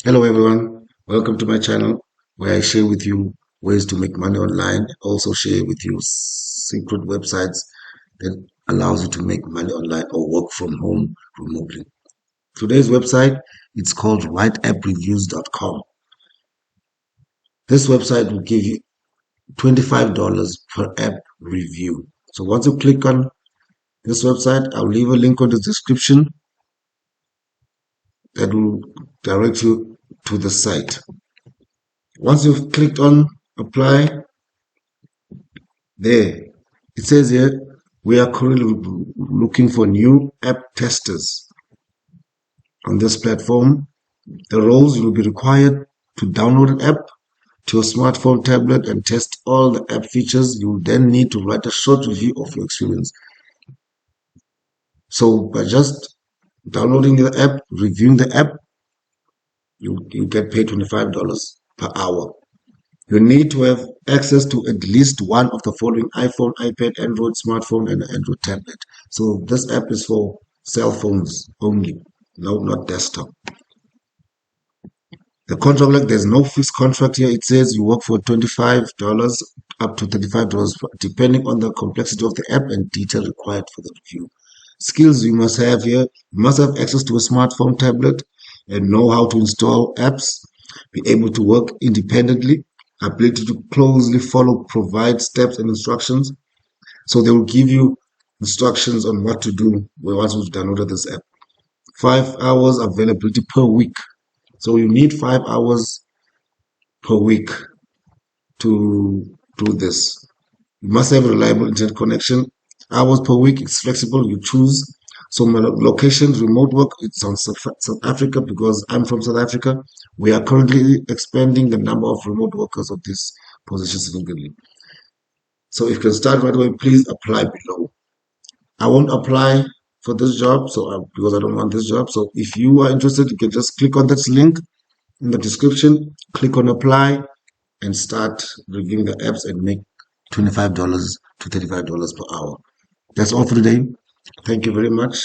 Hello everyone, welcome to my channel where I share with you ways to make money online and also share with you secret websites that allows you to make money online or work from home remotely. Today's website, it's called writeappreviews.com. This website will give you $25 per app review. So once you click on this website, I'll leave a link on the description that will direct you to the site. Once you've clicked on apply, there, it says here, we are currently looking for new app testers on this platform. The roles you will be required to download an app to your smartphone, tablet, and test all the app features. You will then need to write a short review of your experience. So by just downloading the app, reviewing the app, you get paid $25 per hour. You need to have access to at least one of the following: iPhone, iPad, Android smartphone, and Android tablet. So this app is for cell phones only, no, not desktop. The contract, like, there's no fixed contract here. It says you work for $25 up to $35, depending on the complexity of the app and detail required for the review. Skills you must have here: you must have access to a smartphone, tablet, and know how to install apps, be able to work independently, ability to closely follow, provide steps and instructions. So they will give you instructions on what to do once you've downloaded this app. 5 hours availability per week. So you need 5 hours per week to do this. You must have a reliable internet connection. Hours per week, it's flexible, you choose. So my locations, remote work, it's on South Africa because I'm from South Africa. We are currently expanding the number of remote workers of this position significantly. So if you can start right away, please apply below. I won't apply for this job because I don't want this job. So if you are interested, you can just click on this link in the description, click on apply, and start reviewing the apps and make $25 to $35 per hour. That's all for today. Thank you very much.